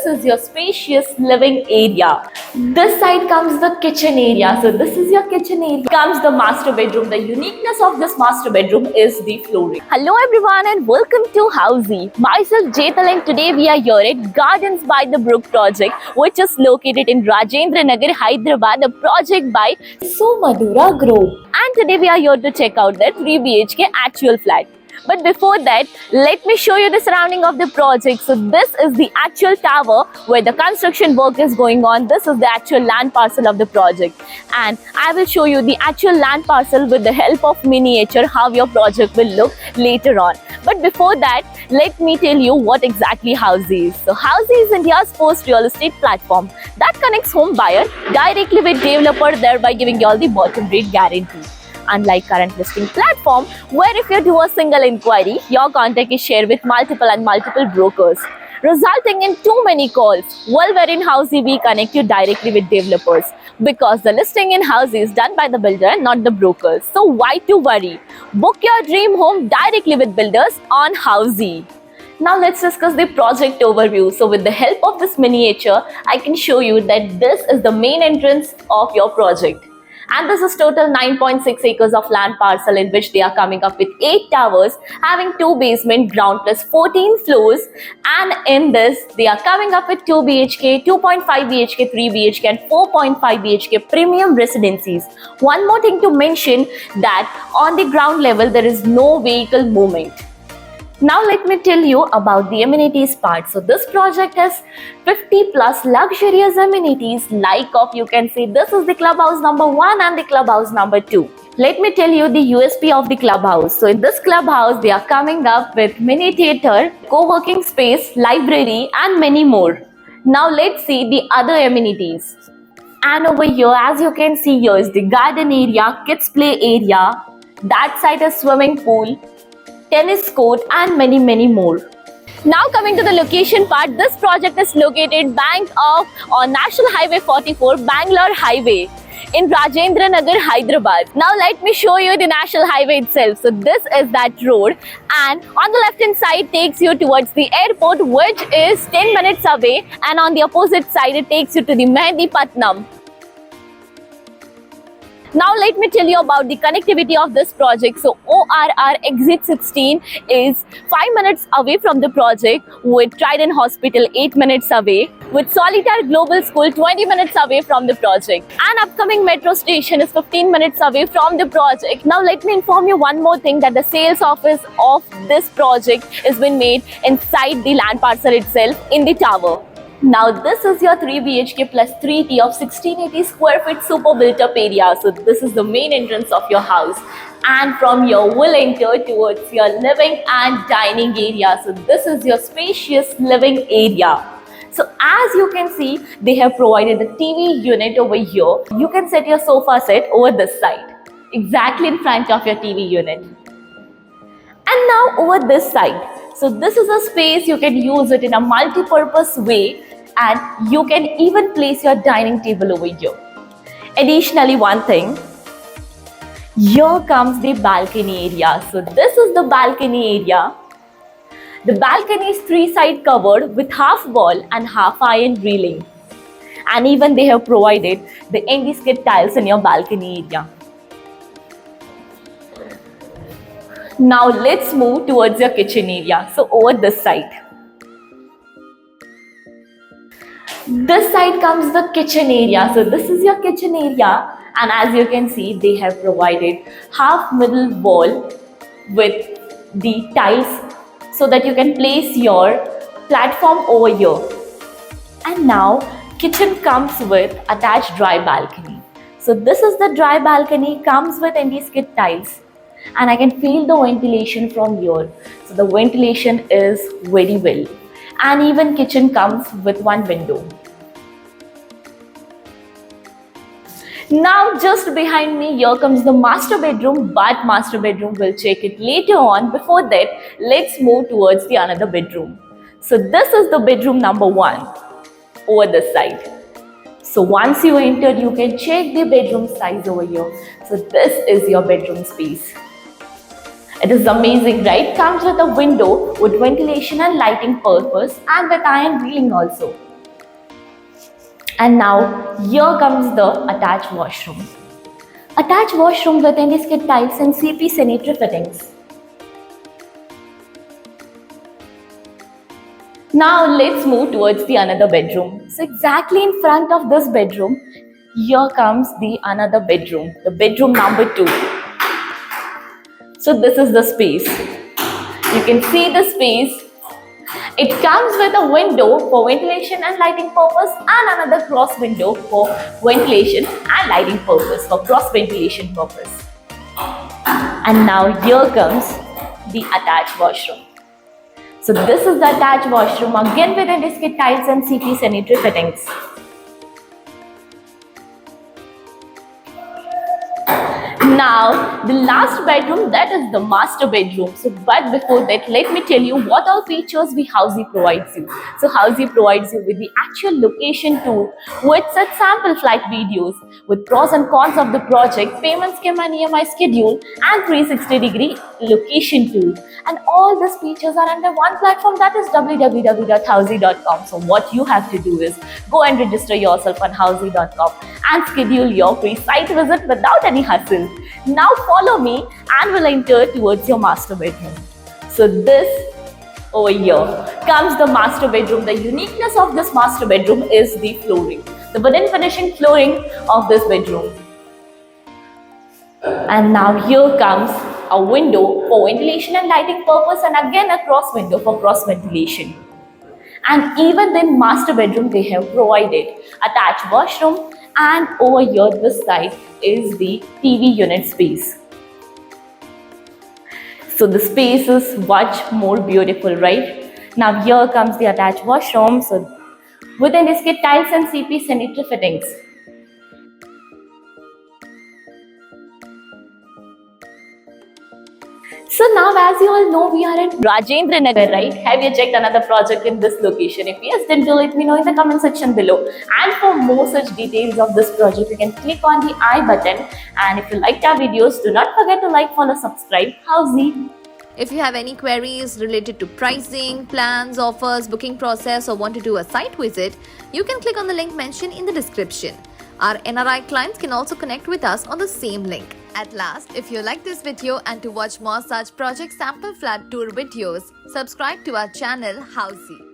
this is your spacious living area. This side comes the kitchen area. So this is your kitchen area. Comes the master bedroom. The uniqueness of this master bedroom is the flooring. Hello everyone and welcome to Housey. Myself Jetal and today we are here at Gardens by the Brook project, which is located in Rajendra Nagar, Hyderabad, a project by Sumadura Group. And today we are here to check out the 3 BHK actual flat. But before that, let me show you the surrounding of the project. So this is the actual tower where the construction work is going on. This is the actual land parcel of the project. And I will show you the actual land parcel with the help of miniature, how your project will look later on. But before that, let me tell you what exactly Housey is. So Housey is India's first real estate platform that connects home buyer directly with developer, thereby giving you all the bottom rate guarantee. Unlike current listing platform, where if you do a single inquiry, your contact is shared with multiple brokers, resulting in too many calls. Well, where in Housey we connect you directly with developers, because the listing in Housey is done by the builder and not the brokers. So why to worry? Book your dream home directly with builders on Housey. Now let's discuss the project overview. So with the help of this miniature, I can show you that this is the main entrance of your project. And this is total 9.6 acres of land parcel in which they are coming up with 8 towers having 2 basement, ground plus 14 floors. And in this, they are coming up with 2 BHK, 2.5 BHK, 3 BHK and 4.5 BHK premium residencies. One more thing to mention that on the ground level, there is no vehicle movement. Now let me tell you about the amenities part. So this project has 50 plus luxurious amenities, like of you can see this is the clubhouse number 1 and the clubhouse number 2. Let me tell you the USP of the clubhouse. So in this clubhouse, they are coming up with mini theater, co-working space, library and many more. Now let's see the other amenities. And over here, as you can see, here is the garden area, kids play area, that side is swimming pool, tennis court and many more. Now coming to the location part, this project is located bank of on National Highway 44, Bangalore Highway in Rajendra Nagar, Hyderabad. Now let me show you the national highway itself. So this is that road, and on the left hand side takes you towards the airport, which is 10 minutes away, and on the opposite side it takes you to the Mehdipatnam. Now let me tell you about the connectivity of this project. So ORR Exit 16 is 5 minutes away from the project, with Trident Hospital 8 minutes away, with Solitaire Global School 20 minutes away from the project. And upcoming metro station is 15 minutes away from the project. Now let me inform you one more thing, that the sales office of this project has been made inside the land parcel itself in the tower. Now this is your 3 BHK plus 3T of 1680 square feet super built up area. So this is the main entrance of your house, and from here we'll enter towards your living and dining area. So this is your spacious living area. So as you can see, they have provided the TV unit over here. You can set your sofa set over this side, exactly in front of your TV unit. And now over this side. So this is a space you can use it in a multi-purpose way, and you can even place your dining table over here. Additionally, one thing, here comes the balcony area. So this is the balcony area. The balcony is 3-side covered with half wall and half iron railing. And even they have provided the anti-skid tiles in your balcony area. Now let's move towards your kitchen area. So over this side. This side comes the kitchen area. So this is your kitchen area, and as you can see, they have provided half middle wall with the tiles so that you can place your platform over here. And now kitchen comes with attached dry balcony. So this is the dry balcony, comes with anti-skid tiles, and I can feel the ventilation from here. So the ventilation is very well. And even kitchen comes with one window. Now just behind me, here comes the master bedroom, but master bedroom we'll check it later on. Before that, let's move towards the another bedroom. So this is the bedroom number 1 over this side. So once you enter, you can check the bedroom size over here. So this is your bedroom space. It is amazing, right? Comes with a window with ventilation and lighting purpose, and with iron railing also. And now here comes the attached washroom. Attached washroom with anti-skid tiles and CP sanitary fittings. Now let's move towards the another bedroom. So exactly in front of this bedroom, here comes the another bedroom, the bedroom number 2. So this is the space. You can see the space. It comes with a window for ventilation and lighting purpose and another cross window for ventilation and lighting purpose, for cross ventilation purpose. And now here comes the attached washroom. So this is the attached washroom again with anti-skid tiles and CP sanitary fittings. Now the last bedroom, that is the master bedroom. So but before that, let me tell you what all features Housey provides you. So Housey provides you with the actual location tour with such sample flight videos with pros and cons of the project, payment scheme and EMI schedule, and 360-degree location tour. And all these features are under one platform, that is www.housey.com. So what you have to do is go and register yourself on housey.com and schedule your free site visit without any hassle. Now follow me and we'll enter towards your master bedroom. So this over here comes the master bedroom. The uniqueness of this master bedroom is the flooring, the wooden finishing flooring of this bedroom. And now here comes a window for ventilation and lighting purpose, and again a cross window for cross ventilation. And even in master bedroom they have provided attached washroom, and over here this side is the TV unit space. So the space is much more beautiful, right? Now here comes the attached washroom, so with anti-skid tiles and CP sanitary fittings. So now, as you all know, we are at Rajendra Nagar, right? Have you checked another project in this location? If yes, then do let me know in the comment section below. And for more such details of this project, you can click on the I button. And if you liked our videos, do not forget to like, follow, subscribe. Housey. If you have any queries related to pricing, plans, offers, booking process, or want to do a site visit, you can click on the link mentioned in the description. Our NRI clients can also connect with us on the same link. At last, if you like this video and to watch more such project sample flat tour videos, subscribe to our channel Housey.